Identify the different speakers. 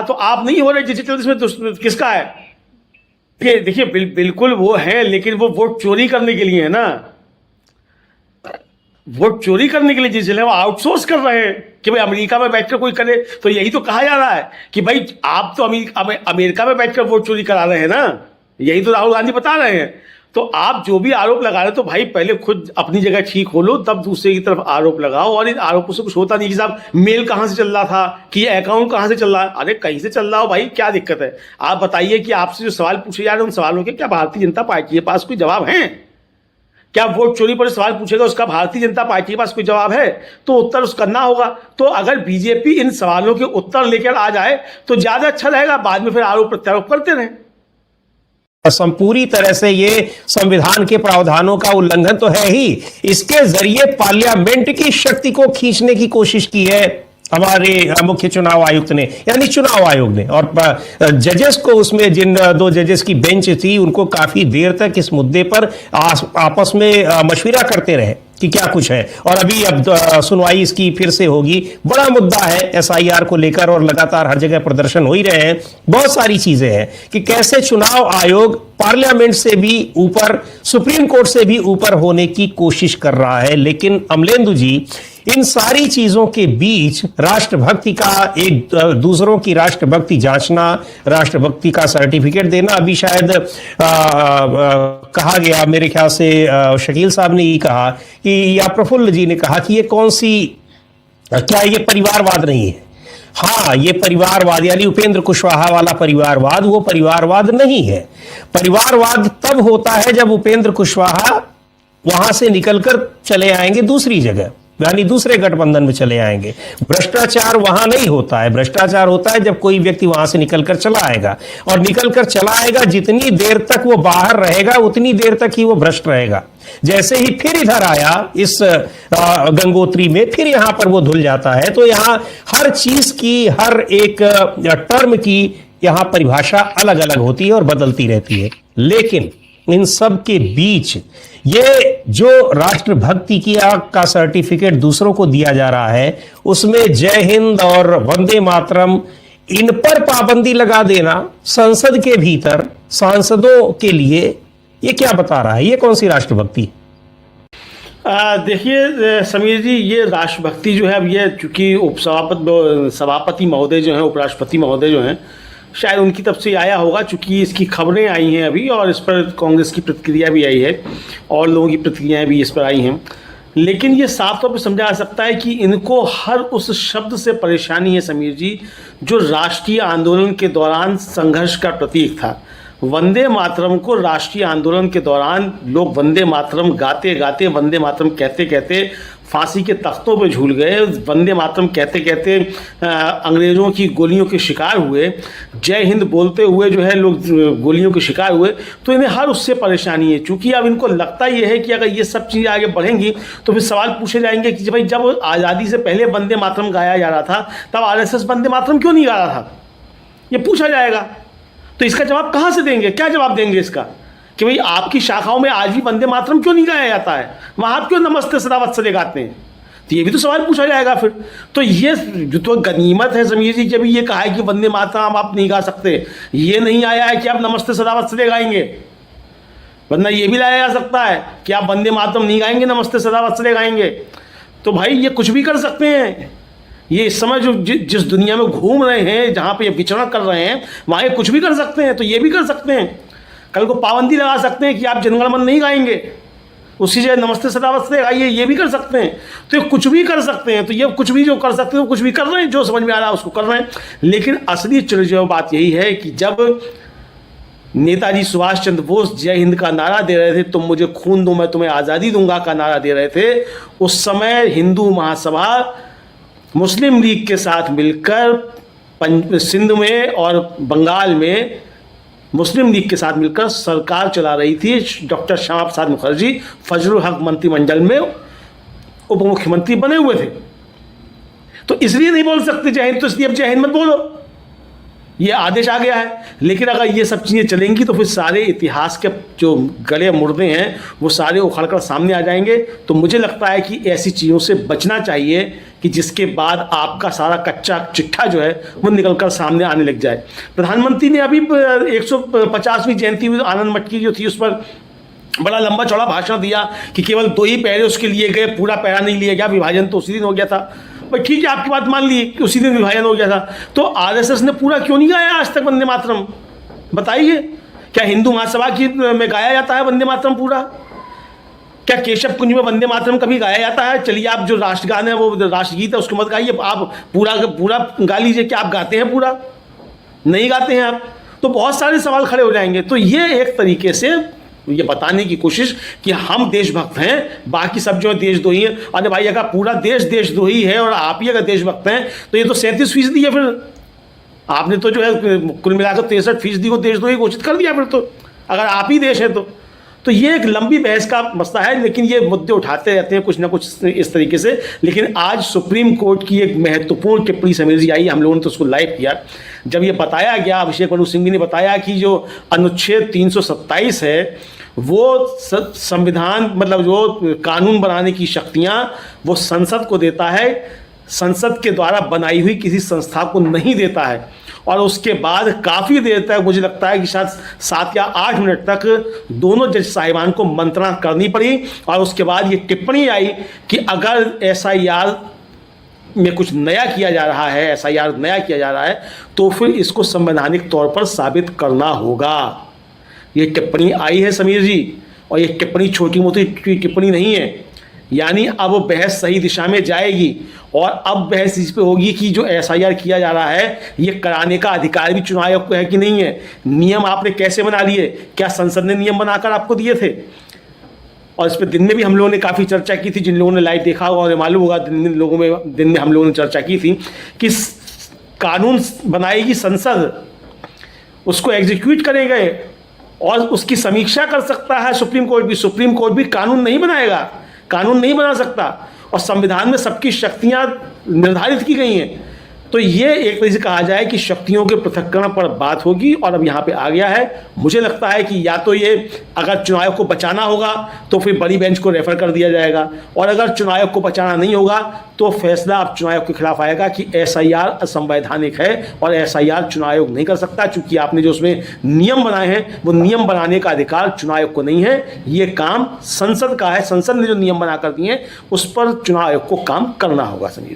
Speaker 1: तो आप नहीं हो रहे डिजिटल, इसमें किसका है? देखिए बिल्कुल वो है, लेकिन वो वोट चोरी करने के लिए है ना, वोट चोरी करने के लिए डिजिटल है, वो आउटसोर्स कर रहे हैं कि भाई अमेरिका में बैठकर कोई करे। तो यही तो कहा जा रहा है कि भाई आप तो अमेरिका में बैठकर वोट चोरी करा रहे हैं ना, यही तो राहुल गांधी बता रहे हैं। तो आप जो भी आरोप लगा रहे हो, तो भाई पहले खुद अपनी जगह ठीक हो लो, तब दूसरे की तरफ आरोप लगाओ। और इन आरोपों से कुछ होता नहीं कि साहब मेल कहां से चल रहा था, कि ये अकाउंट कहां से चल रहा है। अरे कहीं से चल रहा हो भाई, क्या दिक्कत है? आप बताइए कि आपसे जो सवाल पूछे जा रहे हैं, उन सवालों के क्या भारतीय जनता पार्टी के पास कोई जवाब है? क्या वोट चोरी पर सवाल पूछेगा, उसका भारतीय जनता पार्टी के पास कोई जवाब है? तो उत्तर उसका करना होगा। तो अगर बीजेपी इन सवालों के उत्तर लेकर आ जाए तो ज्यादा अच्छा रहेगा, बाद में फिर आरोप प्रत्यारोप करते रहें।
Speaker 2: पूरी तरह से ये संविधान के प्रावधानों का उल्लंघन तो है ही, इसके जरिए पार्लियामेंट की शक्ति को खींचने की कोशिश की है हमारे मुख्य चुनाव आयुक्त ने, यानी चुनाव आयोग ने। और जजेस को, उसमें जिन 2 जजेस की बेंच थी, उनको काफी देर तक इस मुद्दे पर आपस में मशविरा करते रहे कि क्या कुछ है। और अभी अब सुनवाई इसकी फिर से होगी। बड़ा मुद्दा है एसआईआर को लेकर, और लगातार हर जगह प्रदर्शन हो ही रहे हैं। बहुत सारी चीजें हैं कि कैसे चुनाव आयोग पार्लियामेंट से भी ऊपर, सुप्रीम कोर्ट से भी ऊपर होने की कोशिश कर रहा है। लेकिन अमलेंदु जी, इन सारी चीजों के बीच राष्ट्रभक्ति का, एक दूसरों की राष्ट्रभक्ति जांचना, राष्ट्रभक्ति का सर्टिफिकेट देना, अभी शायद कहा गया, मेरे ख्याल से शकील साहब ने ही कहा कि, या प्रफुल्ल जी ने कहा कि ये कौन सी, क्या ये परिवारवाद नहीं है? हाँ, ये परिवारवाद, यानी उपेंद्र कुशवाहा वाला परिवारवाद, वो परिवारवाद नहीं है। परिवारवाद तब होता है जब उपेंद्र कुशवाहा वहां से निकलकर चले आएंगे दूसरी जगह, यानी दूसरे गठबंधन में चले आएंगे। भ्रष्टाचार वहां नहीं होता है। भ्रष्टाचार होता है जब कोई व्यक्ति वहां से निकलकर चला आएगा, और निकलकर चला आएगा, जितनी देर तक वो बाहर रहेगा उतनी देर तक ही वो भ्रष्ट रहेगा। जैसे ही फिर इधर आया इस गंगोत्री में, फिर यहां पर वो धुल जाता है। तो यहां हर चीज की, हर एक टर्म की यहां परिभाषा अलग अलग होती है और बदलती रहती है। लेकिन इन सब के बीच ये जो राष्ट्रभक्ति की का सर्टिफिकेट दूसरों को दिया जा रहा है, उसमें जय हिंद और वंदे मातरम, इन पर पाबंदी लगा देना संसद के भीतर सांसदों के लिए, ये क्या बता रहा है? ये कौन सी राष्ट्रभक्ति?
Speaker 1: देखिए समीर जी, ये राष्ट्रभक्ति जो है, अब ये चूंकि सभापति महोदय जो हैं, उपराष्ट्रपति महोदय जो हैं, शायद उनकी तरफ से आया होगा, चूंकि इसकी खबरें आई हैं अभी, और इस पर कांग्रेस की प्रतिक्रिया भी आई है और लोगों की प्रतिक्रियाएं भी इस पर आई हैं। लेकिन ये साफ तौर पर समझा जा सकता है कि इनको हर उस शब्द से परेशानी है समीर जी, जो राष्ट्रीय आंदोलन के दौरान संघर्ष का प्रतीक था। वंदे मातरम को राष्ट्रीय आंदोलन के दौरान लोग वंदे मातरम गाते गाते, वंदे मातरम कहते कहते फांसी के तख्तों पर झूल गए। वंदे मातरम कहते कहते अंग्रेज़ों की गोलियों के शिकार हुए। जय हिंद बोलते हुए जो है लोग गोलियों के शिकार हुए। तो इन्हें हर उससे परेशानी है। चूँकि अब इनको लगता ये है कि अगर ये सब चीज़ें आगे बढ़ेंगी तो फिर सवाल पूछे जाएंगे कि भाई जब आज़ादी से पहले वंदे मातरम गाया जा रहा था, तब आरएसएस वंदे मातरम क्यों नहीं गा रहा था? ये पूछा जाएगा। तो इसका जवाब कहाँ से देंगे? क्या जवाब देंगे इसका कि भाई आपकी शाखाओं में आज भी वंदे मातरम क्यों नहीं गाया जाता है, वहाँ आप क्यों नमस्ते सदा वत्सले गाते हैं? तो ये भी तो सवाल पूछा जाएगा फिर। तो ये जो तो गनीमत है समीर जी, जब ये कहा है कि वंदे मातरम आप नहीं गा सकते, ये नहीं आया है कि आप नमस्ते सदा वत्सले गाएंगे, वरना ये भी लाया जा सकता है कि आप वंदे मातरम नहीं गाएंगे, नमस्ते सदा वत्सले गाएंगे। तो भाई ये कुछ भी कर सकते हैं। ये इस समय जो जिस दुनिया में घूम रहे हैं, जहाँ पे ये विचरण कर रहे हैं, वहाँ ये कुछ भी कर सकते हैं। तो ये भी कर सकते हैं, कल को पाबंदी लगा सकते हैं कि आप जनगण मन नहीं गाएंगे, उसी जगह नमस्ते सदा वत्सले गाइए, ये भी कर सकते हैं। तो ये कुछ भी कर सकते हैं। तो ये कुछ भी जो कर सकते हैं वो कुछ भी कर रहे हैं, जो समझ में आ रहा है उसको कर रहे हैं। लेकिन असली जो बात यही है कि जब नेताजी सुभाष चंद्र बोस जय हिंद का नारा दे रहे थे, तुम मुझे खून दो मैं तुम्हें आज़ादी दूंगा का नारा दे रहे थे, उस समय हिंदू महासभा मुस्लिम लीग के साथ मिलकर सिंध में और बंगाल में मुस्लिम लीग के साथ मिलकर सरकार चला रही थी। डॉक्टर श्यामा प्रसाद मुखर्जी फजलुल हक मंत्रिमंडल में उप मुख्यमंत्री बने हुए थे। तो इसलिए नहीं बोल सकते जय हिंद, तो इसलिए अब जय हिंद मत बोलो। ये आदेश आ गया है। लेकिन अगर ये सब चीज़ें चलेंगी तो फिर सारे इतिहास के जो गड़े मुर्दे हैं वो सारे उखड़ कर सामने आ जाएंगे। तो मुझे लगता है कि ऐसी चीज़ों से बचना चाहिए कि जिसके बाद आपका सारा कच्चा चिट्ठा जो है वो निकल कर सामने आने लग जाए। प्रधानमंत्री ने अभी 150वीं जयंती आनंद मठ की जो थी उस पर बड़ा लंबा चौड़ा भाषण दिया कि केवल 2 ही पैरे उसके लिए गए, पूरा पैरा नहीं लिया गया, विभाजन तो उसी दिन हो गया था। भाई ठीक है, आपकी बात मान ली कि उसी दिन विभाजन हो गया था, तो आरएसएस ने पूरा क्यों नहीं गाया आज तक वंदे मातरम? बताइए, क्या हिंदू महासभा की में गाया जाता है वंदे मातरम पूरा? क्या केशव कुंज में वंदे मातरम कभी गाया जाता है? चलिए, आप जो राष्ट्रगान है वो राष्ट्रगीत है उसको मत गाइए, आप पूरा पूरा गा लीजिए। क्या आप गाते हैं पूरा? नहीं गाते हैं आप। तो बहुत सारे सवाल खड़े हो जाएंगे। तो ये एक तरीके से ये बताने की कोशिश कि हम देशभक्त हैं, बाकी सब जो है देशद्रोही हैं। अरे भाई, अगर पूरा देश देशद्रोही है और आप ही अगर देशभक्त हैं तो ये तो 37% है। फिर आपने तो जो है कुल मिलाकर 63% को देशद्रोही घोषित कर दिया फिर तो, अगर आप ही देश है तो ये एक लंबी बहस का मसला है। लेकिन ये मुद्दे उठाते रहते हैं कुछ ना कुछ इस तरीके से। लेकिन आज सुप्रीम कोर्ट की एक महत्वपूर्ण टिप्पणी समीर जी आई, हम लोगों ने तो उसको लाइव किया। जब ये बताया गया, अभिषेक मनु सिंघवी ने बताया कि जो अनुच्छेद 327 है वो संविधान मतलब जो कानून बनाने की शक्तियां वो संसद को देता है, संसद के द्वारा बनाई हुई किसी संस्था को नहीं देता है। और उसके बाद काफ़ी देर तक, मुझे लगता है कि शायद 7 या 8 मिनट तक दोनों जज साहिबान को मंत्रणा करनी पड़ी। और उसके बाद ये टिप्पणी आई कि अगर SIR में कुछ नया किया जा रहा है, SIR नया किया जा रहा है, तो फिर इसको संवैधानिक तौर पर साबित करना होगा। ये टिप्पणी आई है समीर जी, और ये टिप्पणी छोटी मोटी टिप्पणी नहीं है। यानी अब बहस सही दिशा में जाएगी। और अब बहस इस पे होगी कि जो SIR किया जा रहा है ये कराने का अधिकार भी चुनाव आयोग को है कि नहीं है। नियम आपने कैसे बना लिए? क्या संसद ने नियम बनाकर आपको दिए थे? और इस पर दिन में भी हम लोगों ने काफ़ी चर्चा की थी। जिन लोगों ने लाइव देखा होगा उन्हें मालूम होगा, दिन में हम लोगों ने चर्चा की थी कि कानून बनाएगी संसद, उसको एग्जीक्यूट करेंगे और उसकी समीक्षा कर सकता है सुप्रीम कोर्ट भी। सुप्रीम कोर्ट भी कानून नहीं बनाएगा, कानून नहीं बना सकता। और संविधान में सबकी शक्तियां निर्धारित की गई हैं। तो ये एक तरह से कहा जाए कि शक्तियों के पृथक्करण पर बात होगी। और अब यहाँ पे आ गया है, मुझे लगता है कि या तो ये अगर चुनाव आयोग को बचाना होगा तो फिर बड़ी बेंच को रेफर कर दिया जाएगा, और अगर चुनाव आयोग को बचाना नहीं होगा तो फैसला अब चुनाव आयोग के खिलाफ आएगा कि SIR असंवैधानिक है और SIR चुनाव आयोग नहीं कर सकता। चूंकि आपने जो उसमें नियम बनाए हैं वो नियम बनाने का अधिकार चुनाव आयोग को नहीं है, ये काम संसद का है। संसद ने जो नियम बना कर दिए हैं उस पर चुनाव आयोग को काम करना होगा। समीर।